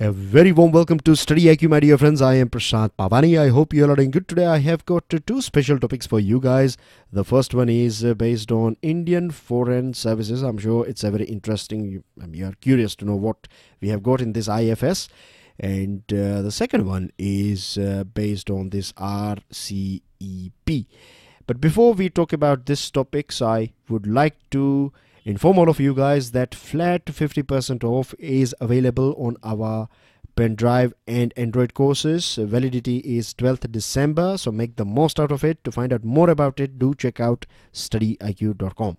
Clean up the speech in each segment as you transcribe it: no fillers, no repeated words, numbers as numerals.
A very warm welcome to StudyIQ, my dear friends. I am Prashant Pavani. I hope you are doing good today. I have got two special topics for you guys. The first one is based on Indian Foreign Services. I'm sure it's a very interesting. You are curious to know what we have got in this IFS. And the second one is based on this RCEP. But before we talk about these topics, I would like to inform all of you guys that flat 50% off is available on our pen drive and Android courses. Validity is 12th December, so make the most out of it. To find out more about it, do check out StudyIQ.com.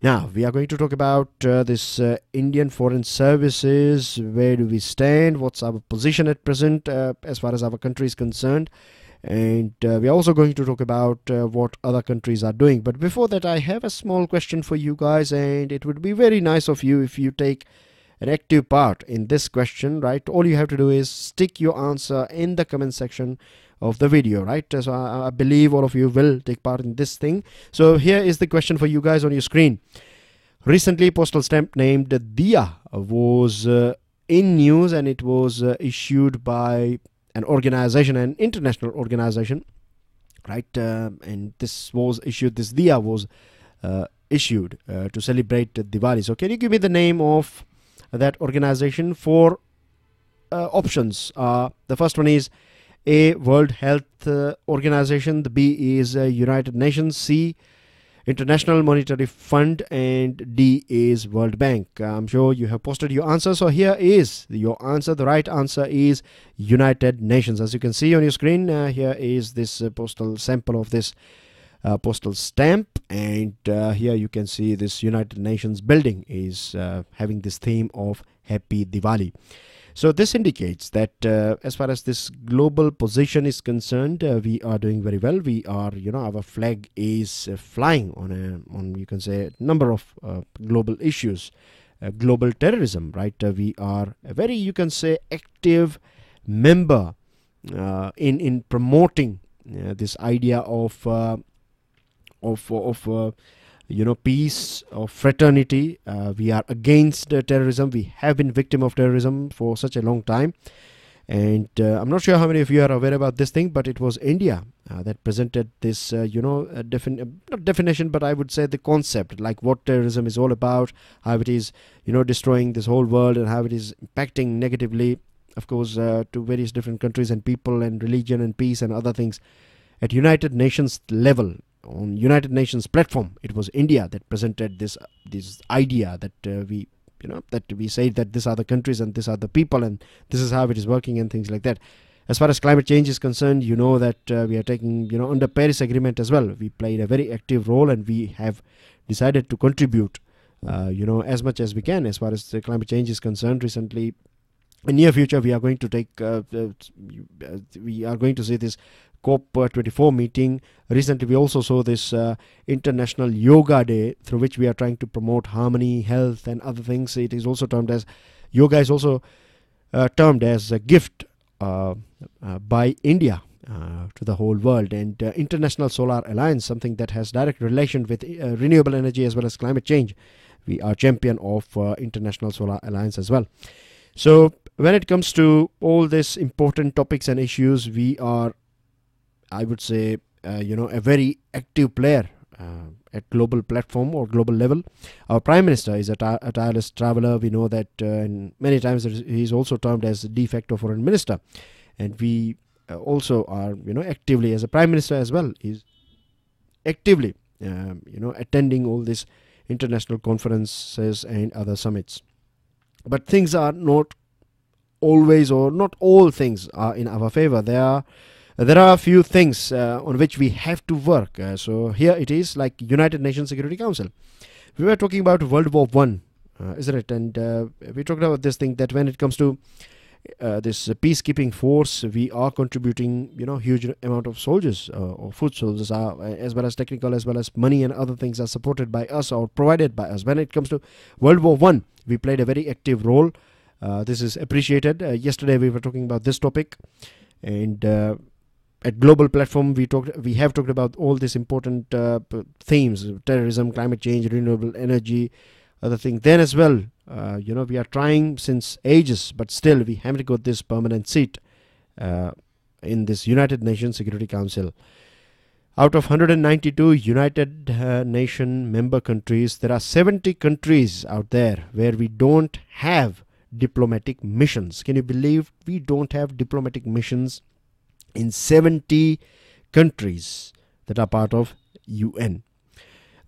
Now we are going to talk about this Indian Foreign Services. Where do we stand? What's our position at present as far as our country is concerned? And we are also going to talk about what other countries are doing. But before that, I have a small question for you guys, and it would be very nice of you if you take an active part in this question, right? All you have to do is stick your answer in the comment section of the video, right? So I believe all of you will take part in this thing. So here is the question for you guys on your screen. Recently, postal stamp named Diya was in news, and it was issued by an organization, an international organization, right? And this was issued, this Diya was issued to celebrate Diwali. So can you give me the name of that organization? Four options. The first one is A, World Health Organization. The B is United Nations. C, International Monetary Fund, and D is World Bank. I'm sure you have posted your answer. So here is your answer. The right answer is United Nations. As you can see on your screen, here is this postal sample of this postal stamp, and here you can see this United Nations building is having this theme of Happy Diwali. So this indicates that as far as this global position is concerned, we are doing very well. We are, our flag is flying on you can say, a number of global issues, global terrorism, right? We are a very, you can say, active member in promoting this idea of peace, of fraternity. We are against terrorism. We have been victim of terrorism for such a long time, and I'm not sure how many of you are aware about this thing, but it was India that presented this not definition, but I would say the concept, like what terrorism is all about, how it is destroying this whole world, and how it is impacting negatively, of course, to various different countries and people and religion and peace and other things. At United Nations level, on United Nations platform, it was India that presented this idea that we say that these are the countries and these are the people and this is how it is working and things like that. As far as climate change is concerned, that we are taking under Paris Agreement as well. We played a very active role, and we have decided to contribute as much as we can as far as the climate change is concerned. Recently, in near future, we are going to take we are going to see this COP24 meeting. Recently, we also saw this International Yoga Day, through which we are trying to promote harmony, health, and other things. It is also termed as, yoga is also termed as a gift by India to the whole world. And International Solar Alliance, something that has direct relation with renewable energy as well as climate change. We are champion of International Solar Alliance as well. So when it comes to all these important topics and issues, we are, I would say, a very active player at global platform or global level. Our Prime Minister is a tireless traveler. We know that and many times he is also termed as de facto foreign minister. And we also are, actively, as a Prime Minister as well, is actively, attending all these international conferences and other summits. But things are not always, or not all things are in our favor. There are a few things on which we have to work. So here it is, like United Nations Security Council. We were talking about World War I, isn't it? And we talked about this thing, that when it comes to this peacekeeping force, we are contributing, huge amount of soldiers or foot soldiers, as well as technical, as well as money and other things are supported by us or provided by us. When it comes to World War I, we played a very active role. This is appreciated. Yesterday we were talking about this topic, and at global platform we have talked about all these important themes: terrorism, climate change, renewable energy, other things. Then as well, we are trying since ages, but still we haven't got this permanent seat in this United Nations Security Council. Out of 192 United Nation member countries, there are 70 countries out there where we don't have diplomatic missions. Can you believe we don't have diplomatic missions in 70 countries that are part of UN?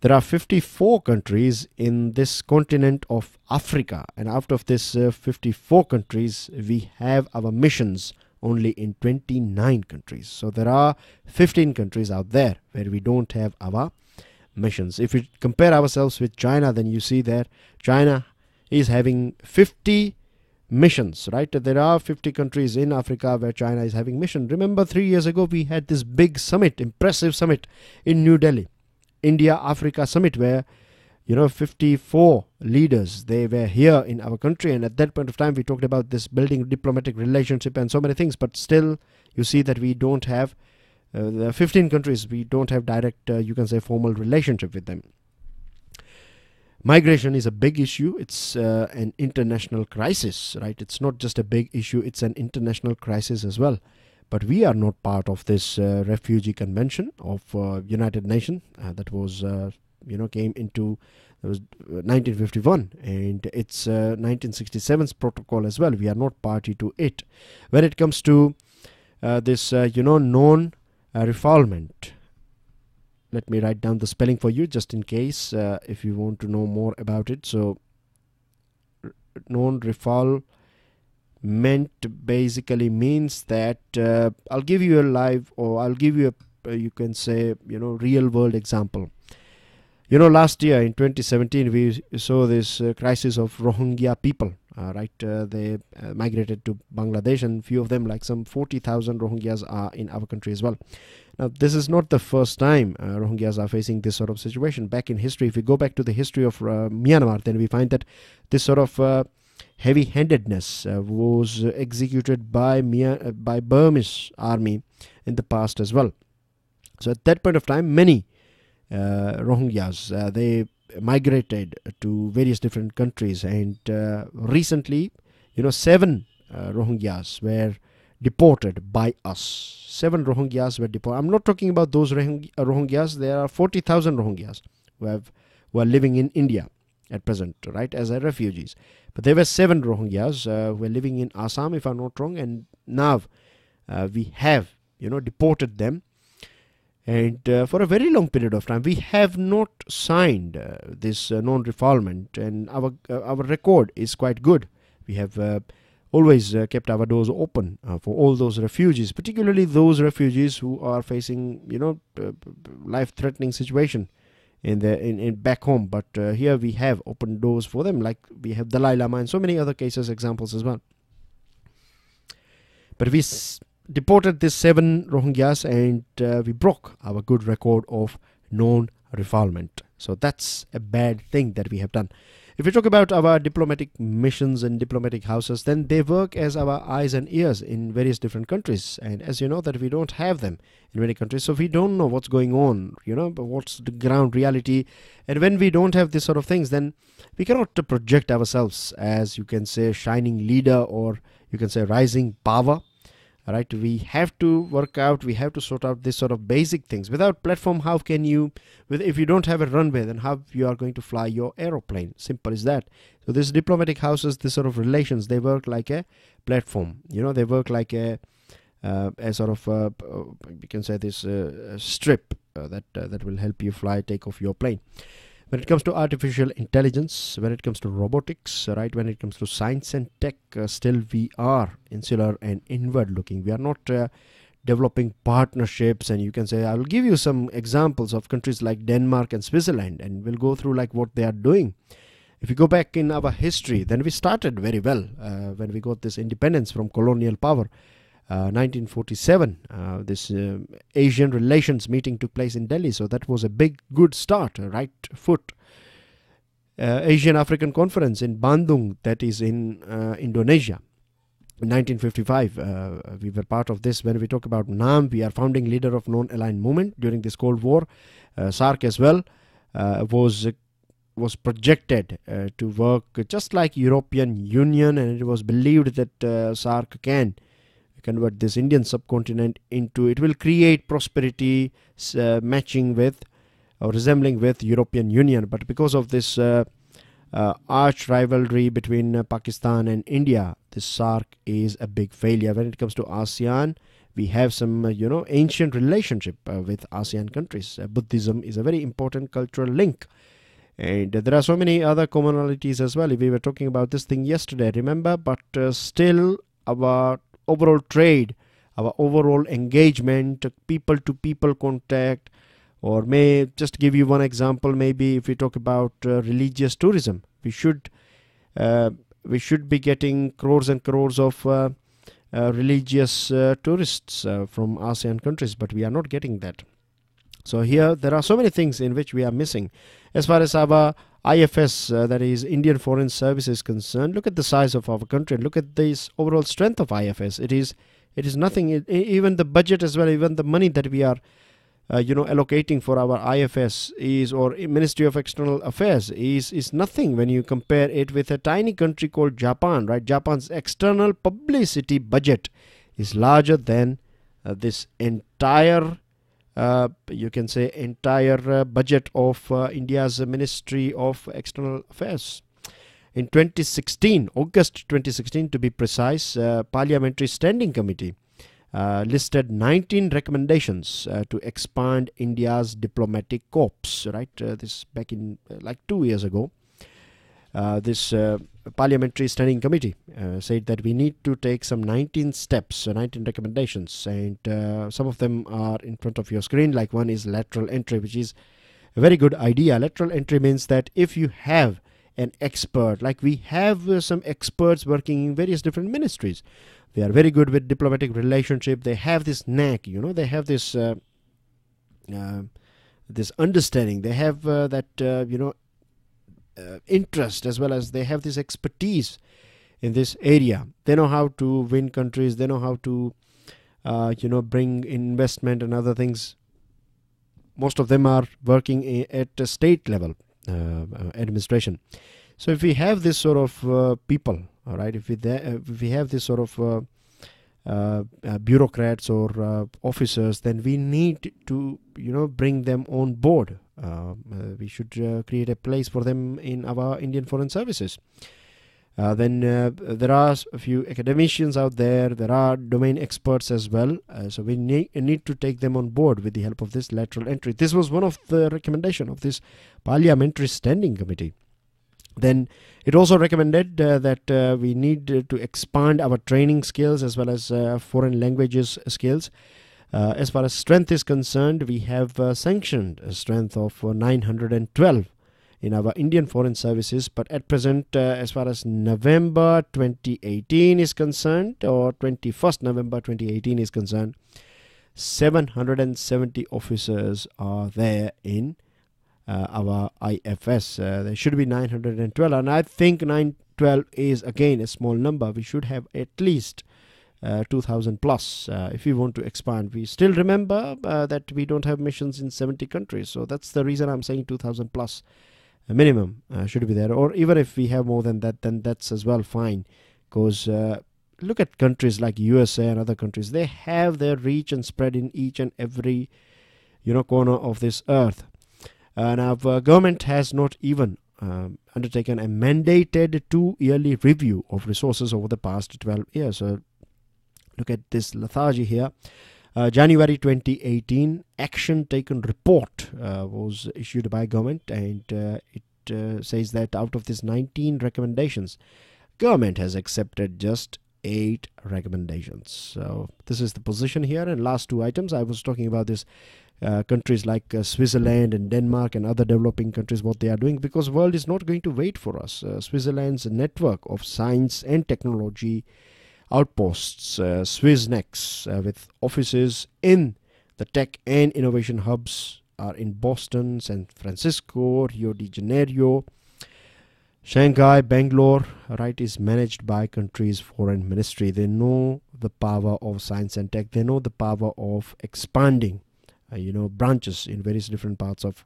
There are 54 countries in this continent of Africa, and out of this 54 countries, we have our missions only in 29 countries. So there are 15 countries out there where we don't have our missions. If we compare ourselves with China, then you see that China is having 50 missions, right? There are 50 countries in Africa where China is having mission. Remember 3 years ago we had this big summit, impressive summit in New Delhi, India-Africa summit, where 54 leaders, they were here in our country, and at that point of time we talked about this building diplomatic relationship and so many things, but still you see that we don't have the 15 countries, we don't have direct you can say formal relationship with them. Migration is a big issue. It's an international crisis, right? It's not just a big issue, it's an international crisis as well. But we are not part of this refugee convention of United Nations that was came into 1951, and it's 1967's protocol as well. We are not party to it. When it comes to this non-refoulement, let me write down the spelling for you just in case if you want to know more about it. So non-refoulement basically means that I'll give you a live, or I'll give you a you can say real world example. Last year in 2017 we saw this crisis of Rohingya people, right? They migrated to Bangladesh, and few of them, like some 40,000 Rohingyas, are in our country as well. Now this is not the first time Rohingyas are facing this sort of situation. Back in history, if we go back to the history of Myanmar, then we find that this sort of heavy-handedness was executed by Burmese army in the past as well. So at that point of time, many Rohingyas they migrated to various different countries, and recently 7 Rohingyas were deported by us. 7 Rohingyas were deported. I'm not talking about those Rohingyas. There are 40,000 Rohingyas who are living in India at present, right, as refugees. But there were 7 Rohingyas who were living in Assam, if I'm not wrong, and now we have deported them. And for a very long period of time, we have not signed this non-refoulement, and our record is quite good. We have always kept our doors open for all those refugees, particularly those refugees who are facing, life-threatening situation in back home. But here we have opened doors for them, like we have Dalai Lama and so many other cases, examples as well. But we deported these 7 Rohingyas, and we broke our good record of non-refoulement. So that's a bad thing that we have done. If we talk about our diplomatic missions and diplomatic houses, then they work as our eyes and ears in various different countries. And as you know that we don't have them in many countries, so we don't know what's going on, but what's the ground reality. And when we don't have this sort of things, then we cannot project ourselves as, you can say, shining leader, or you can say rising power. Right, we have to work out, we have to sort out this sort of basic things. Without platform, how can you, if you don't have a runway, then how you are going to fly your aeroplane? Simple as that. So these diplomatic houses, this sort of relations, they work like a platform. They work like a sort of you can say this strip that will help you take off your plane. When it comes to artificial intelligence, when it comes to robotics, right, when it comes to science and tech, still we are insular and inward looking. We are not developing partnerships, and you can say, I will give you some examples of countries like Denmark and Switzerland, and we'll go through like what they are doing. If you go back in our history, then we started very well when we got this independence from colonial power. 1947, this Asian relations meeting took place in Delhi, so that was a good start, a right foot. Asian African Conference in Bandung, that is in Indonesia, in 1955, we were part of this. When we talk about NAM, we are founding leader of non-aligned movement during this Cold War. SARC as well was was projected to work just like European Union, and it was believed that SAARC can convert this Indian subcontinent into, it will create prosperity matching with or resembling with European Union. But because of this arch rivalry between Pakistan and India, this SAARC is a big failure. When it comes to ASEAN, we have some ancient relationship with ASEAN countries. Buddhism is a very important cultural link, and there are so many other commonalities as well. We were talking about this thing yesterday, remember, but still our overall trade, our overall engagement, people to people contact, or may just give you one example, maybe if we talk about religious tourism, we should be getting crores and crores of religious tourists from ASEAN countries, but we are not getting that. So here there are so many things in which we are missing. As far as our IFS, that is Indian Foreign Service, is concerned, look at the size of our country, look at this overall strength of IFS. It is nothing. Even the budget as well, even the money that we are allocating for our IFS is, or Ministry of External Affairs is nothing when you compare it with a tiny country called Japan, right? Japan's external publicity budget is larger than this entire you can say entire budget of India's Ministry of External Affairs. In 2016, August 2016 to be precise, Parliamentary Standing Committee listed 19 recommendations to expand India's diplomatic corps, right? This back in like 2 years ago. This Parliamentary Standing Committee said that we need to take some 19 steps, 19 recommendations, and some of them are in front of your screen. Like one is lateral entry, which is a very good idea. Lateral entry means that if you have an expert, like we have some experts working in various different ministries, they are very good with diplomatic relationship, they have this knack, they have this this understanding, they have that interest, as well as they have this expertise in this area. They know how to win countries, they know how to bring investment and other things. Most of them are working at a state level administration. So if we have this sort of people, all right, if we have this sort of bureaucrats or officers, then we need to bring them on board. We should create a place for them in our Indian Foreign Services. Then there are a few academicians out there, there are domain experts as well, so we need to take them on board with the help of this lateral entry. This was one of the recommendation of this Parliamentary Standing Committee. Then it also recommended that we need to expand our training skills as well as foreign languages skills. As far as strength is concerned, we have sanctioned a strength of 912 in our Indian Foreign Services, but at present, as far as November 2018 is concerned, or 21st November 2018 is concerned, 770 officers are there in our IFS. There should be 912, and I think 912 is again a small number. We should have at least 2000 plus if we want to expand. We still remember that we don't have missions in 70 countries, so that's the reason I'm saying 2000 plus minimum should be there. Or even if we have more than that, then that's as well fine, because look at countries like USA and other countries. They have their reach and spread in each and every corner of this earth. And our government has not even undertaken a mandated 2-yearly review of resources over the past 12 years. So look at this lethargy here. January 2018 action taken report was issued by government, and it says that out of these 19 recommendations, government has accepted just 8 recommendations. So this is the position here. And last 2 items, I was talking about this countries like Switzerland and Denmark and other developing countries, what they are doing, because world is not going to wait for us. Switzerland's network of science and technology outposts, SwissNex, with offices in the tech and innovation hubs, are in Boston, San Francisco, Rio de Janeiro, Shanghai, Bangalore, right, is managed by country's foreign ministry. They know the power of science and tech. They know the power of expanding branches in various different parts of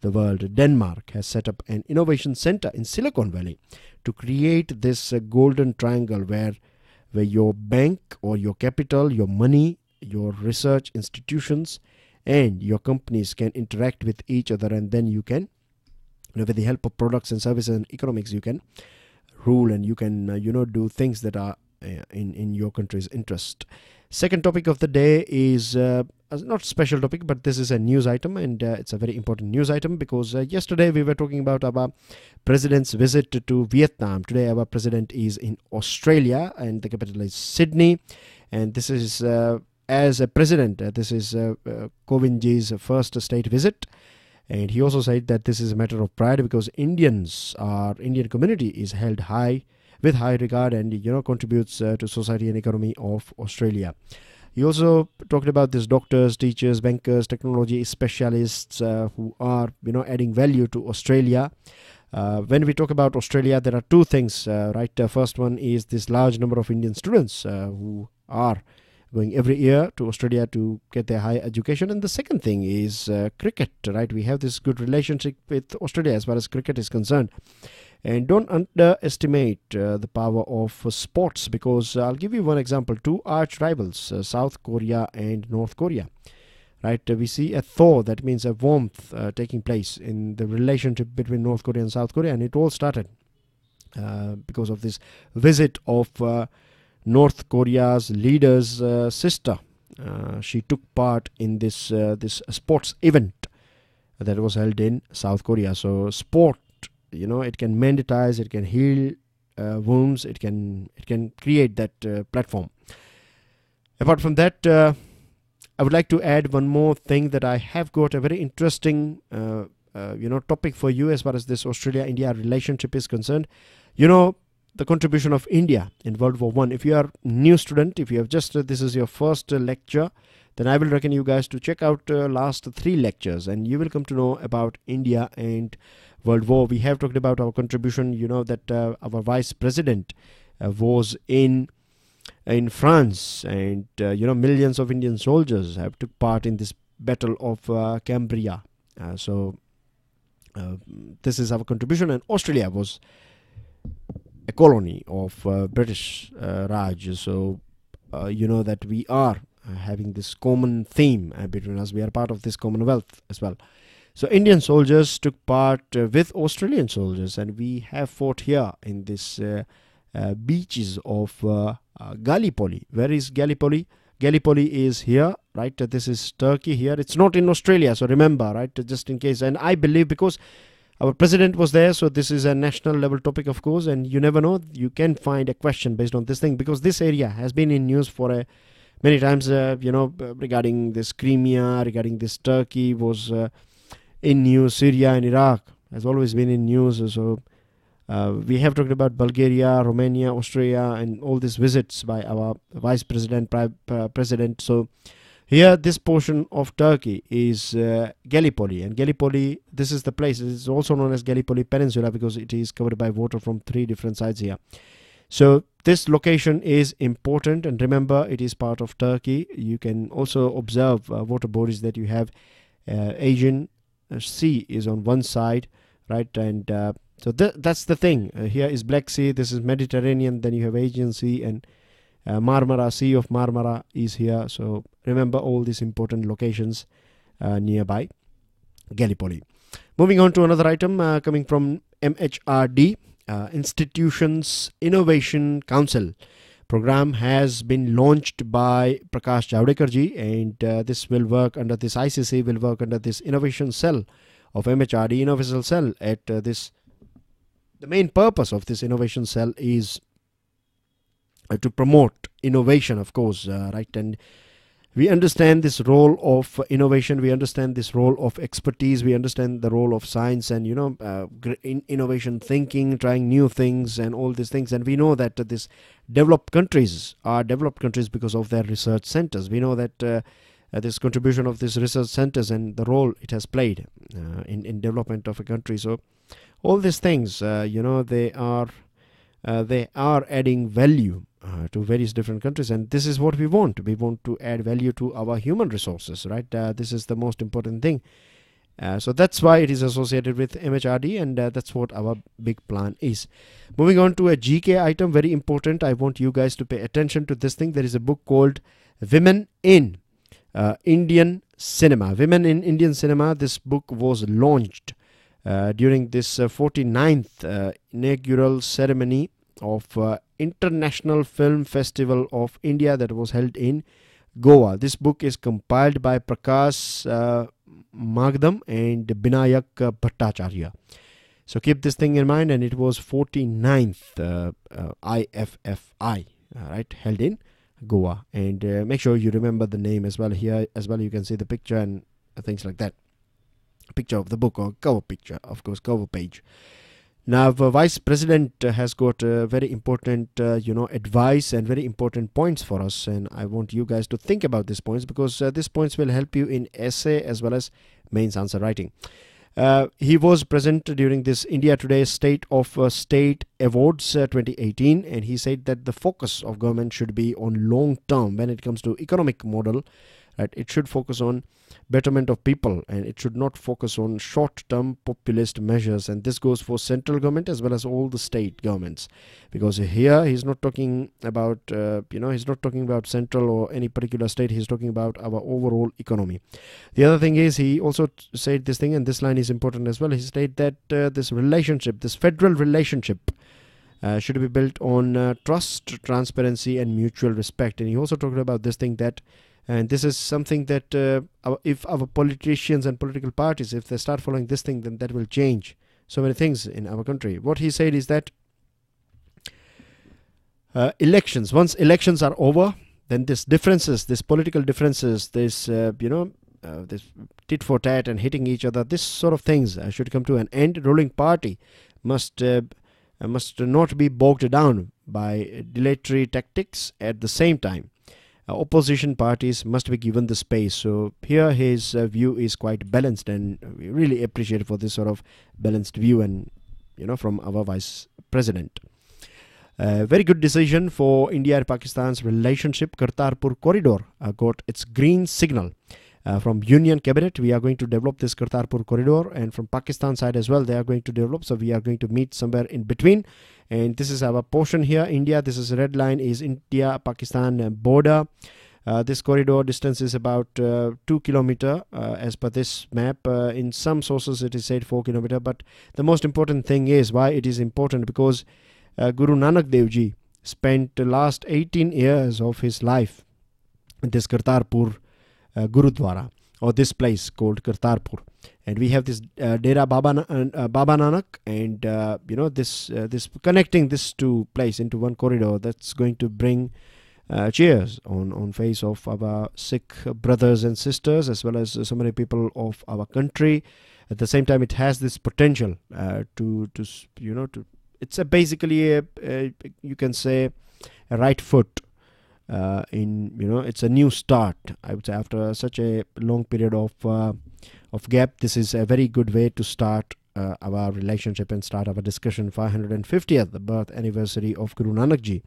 the world. Denmark has set up an innovation center in Silicon Valley to create this golden triangle where your bank or your capital, your money, your research institutions and your companies can interact with each other, and then you can, with the help of products and services and economics, you can rule and you can do things that are in your country's interest. Second topic of the day is not special topic, but this is a news item, and it's a very important news item because yesterday we were talking about our president's visit to Vietnam. Today our president is in Australia and the capital is Sydney, and this is as a president, this is Kovindji's first state visit, and he also said that this is a matter of pride because Indian community is held with high regard and contributes to society and economy of Australia. He also talked about these doctors, teachers, bankers, technology specialists who are adding value to Australia. When we talk about Australia, there are two things, right? First one is this large number of Indian students who are going every year to Australia to get their higher education, and the second thing is cricket, right? We have this good relationship with Australia as far as cricket is concerned, and don't underestimate the power of sports, because I'll give you one example. Two arch rivals, South Korea and North Korea, right? We see a thaw, that means a warmth taking place in the relationship between North Korea and South Korea, and it all started because of this visit of North Korea's leader's sister. She took part in this sports event that was held in South Korea. So sport, it can mandatize, it can heal wounds, it can create that platform. Apart from that, I would like to add one more thing, that I have got a very interesting topic for you as far as this Australia-India relationship is concerned. The contribution of India in World War I. If you are a new student, if you have just this is your first lecture, then I will recommend you guys to check out last 3 lectures, and you will come to know about India and World War. We have talked about our contribution, that our vice president was in France, and millions of Indian soldiers have took part in this battle of Cambria. So this is our contribution, and Australia was a colony of British Raj. So that we are having this common theme between us. We are part of this Commonwealth as well. So Indian soldiers took part with Australian soldiers, and we have fought here in this beaches of Gallipoli. Where is Gallipoli? Gallipoli is here, right? This is Turkey here. It's not in Australia, so remember, right? Just in case. And I believe because our president was there, so this is a national level topic, of course, and you never know, you can find a question based on this thing, because this area has been in news for many times, regarding this Crimea, regarding this Turkey was in news. Syria and Iraq has always been in news. So we have talked about Bulgaria, Romania, Austria, and all these visits by our vice president, president. So here, this portion of Turkey is Gallipoli, and Gallipoli, this is the place. It is also known as Gallipoli Peninsula because it is covered by water from 3 different sides here. So this location is important, and remember, it is part of Turkey. You can also observe water bodies that you have. Asian Sea is on one side, right? And so that's the thing. Here is Black Sea, this is Mediterranean, then you have Aegean Sea, and Marmara, Sea of Marmara is here. So remember all these important locations nearby Gallipoli. Moving on to another item coming from MHRD, Institutions Innovation Council program has been launched by Prakash Javadekar ji, and this will work under this ICC, will work under this innovation cell of MHRD. Innovation cell at this, the main purpose of this innovation cell is to promote innovation, of course, right? And we understand this role of innovation, we understand this role of expertise, we understand the role of science and innovation thinking, trying new things and all these things. And we know that this developed countries are developed countries because of their research centers. We know that this contribution of these research centers and the role it has played in development of a country. So all these things, they are adding value to various different countries, and this is what we want. We want to add value to our human resources, right? This is the most important thing. So that's why it is associated with MHRD, and that's what our big plan is. Moving on to a GK item, very important. I want you guys to pay attention to this thing. There is a book called Women in Indian Cinema. Women in Indian Cinema. This book was launched during this 49th inaugural ceremony of International Film Festival of India that was held in Goa. This book is compiled by Prakash Magdam and Binayak Bhattacharya. So keep this thing in mind, and it was 49th IFFI, right, held in Goa. And make sure you remember the name as well. Here as well you can see the picture and things like that. Picture of the book, or cover picture, of course, cover page. Now, Vice President has got very important, advice and very important points for us, and I want you guys to think about these points, because these points will help you in essay as well as mains answer writing. He was present during this India Today State of State Awards 2018, and he said that the focus of government should be on long term when it comes to economic model. Right? It should focus on betterment of people, and it should not focus on short-term populist measures. And this goes for central government as well as all the state governments, because here he's not talking about he's not talking about central or any particular state. He's talking about our overall economy. The other thing is, he also said this thing, and this line is important as well. He said that this relationship, this federal relationship, should be built on trust, transparency, and mutual respect. And he also talked about this thing that, and this is something that if our politicians and political parties, if they start following this thing, then that will change so many things in our country. What he said is that elections, once elections are over, then this differences, this political differences, this this tit for tat and hitting each other, this sort of things should come to an end. Ruling party must not be bogged down by dilatory tactics. At the same time, opposition parties must be given the space. So here his view is quite balanced, and we really appreciate for this sort of balanced view, and from our Vice President. Very good decision for India and Pakistan's relationship. Kartarpur Corridor got its green signal from Union Cabinet. We are going to develop this Kartarpur Corridor, and from Pakistan side as well they are going to develop. So we are going to meet somewhere in between, and this is our portion here. India, this is red line, is India-Pakistan border. This corridor distance is about 2 kilometer as per this map. In some sources it is said 4 kilometer, but the most important thing is why it is important, because Guru Nanak Dev Ji spent the last 18 years of his life in this Kartarpur Gurudwara, or this place called Kartarpur, and we have this Dera Baba Nanak, and this connecting this two place into one corridor, that's going to bring cheers on face of our Sikh brothers and sisters, as well as so many people of our country. At the same time, it has this potential to it's basically you can say a right foot it's a new start, I would say. After such a long period of gap, this is a very good way to start our relationship and start our discussion. 550th birth anniversary of Guru Nanak Ji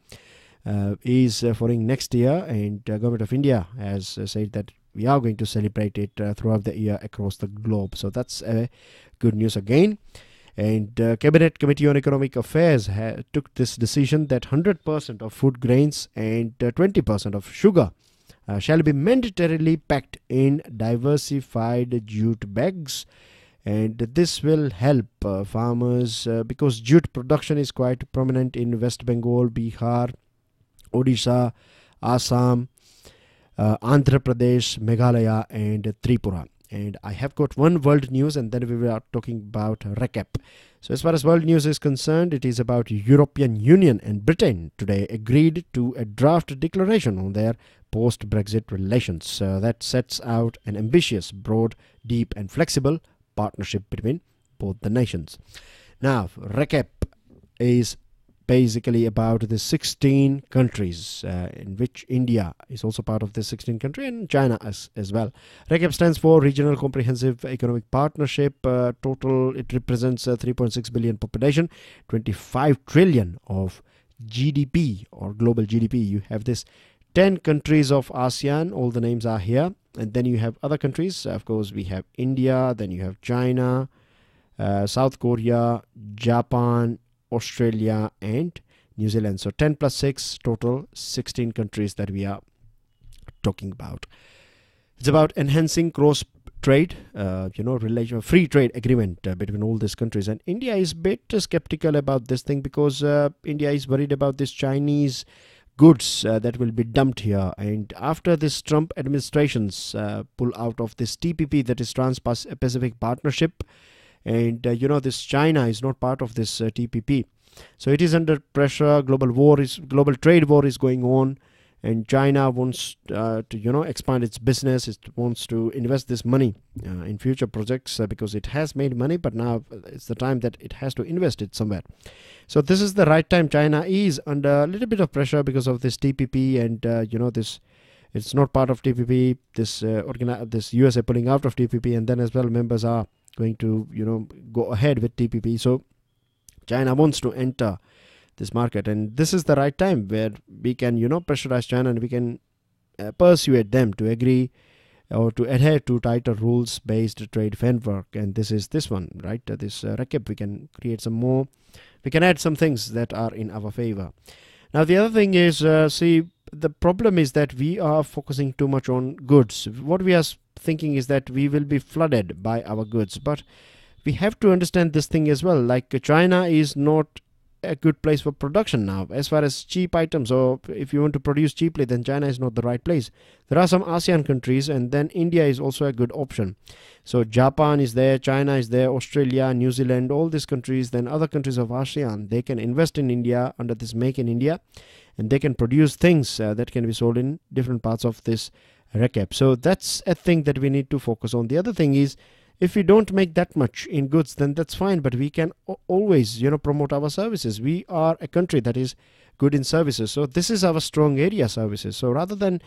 is falling next year, and Government of India has said that we are going to celebrate it throughout the year across the globe. So that's good news again. And Cabinet Committee on Economic Affairs took this decision that 100% of food grains and 20% of sugar shall be mandatorily packed in diversified jute bags. And this will help farmers because jute production is quite prominent in West Bengal, Bihar, Odisha, Assam, Andhra Pradesh, Meghalaya, and Tripura. And I have got one world news, and then we are talking about recap. So as far as world news is concerned, it is about European Union and Britain today agreed to a draft declaration on their post-Brexit relations that sets out an ambitious, broad, deep and flexible partnership between both the nations. Now, recap is basically about the 16 countries in which India is also part of the 16 country, and China as well. RECAP stands for Regional Comprehensive Economic Partnership. Total, it represents 3.6 billion population, 25 trillion of GDP or global GDP. You have this 10 countries of ASEAN, all the names are here, And then you have other countries. Of course, we have India, then you have China, South Korea, Japan, Australia, and New Zealand. So 10 plus 6, total 16 countries that we are talking about. It's about enhancing cross trade, free trade agreement between all these countries. And India is a bit skeptical about this thing, because India is worried about this Chinese goods that will be dumped here. And after this Trump administration's pull out of this TPP, that is Trans-Pacific Partnership, and this China is not part of this TPP. So it is under pressure. Global trade war is going on, and China wants to expand its business. It wants to invest this money in future projects because it has made money, but now it's the time that it has to invest it somewhere. So this is the right time. China is under a little bit of pressure because of this TPP, and this, it's not part of TPP. This USA pulling out of TPP, and then as well members are going to go ahead with TPP. So China wants to enter this market, and this is the right time where we can pressurize China, and we can persuade them to agree or to adhere to tighter rules based trade framework. And this is this one, right? This RCEP, we can create some more, we can add some things that are in our favor. Now the other thing is, see, the problem is that we are focusing too much on goods. What we are thinking is that we will be flooded by our goods, but we have to understand this thing as well. Like China is not a good place for production now as far as cheap items, or if you want to produce cheaply, then China is not the right place. There are some ASEAN countries, and then India is also a good option. So Japan is there, China is there, Australia, New Zealand, all these countries, then other countries of ASEAN, they can invest in India under this Make in India, and they can produce things that can be sold in different parts of this RCEP. So that's a thing that we need to focus on. The other thing is, if we don't make that much in goods, then that's fine, but we can always promote our services. We are a country that is good in services, so this is our strong area, services. So rather than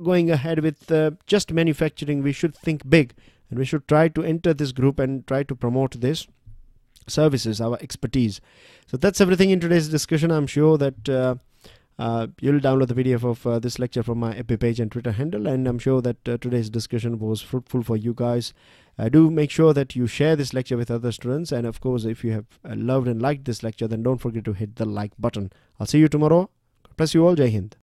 going ahead with just manufacturing, we should think big, and we should try to enter this group and try to promote this services, our expertise. So that's everything in today's discussion. I'm sure that you'll download the PDF of this lecture from my FB page and Twitter handle, and I'm sure that today's discussion was fruitful for you guys. Do make sure that you share this lecture with other students, and of course, if you have loved and liked this lecture, then don't forget to hit the like button. I'll see you tomorrow. God bless you all. Jai Hind.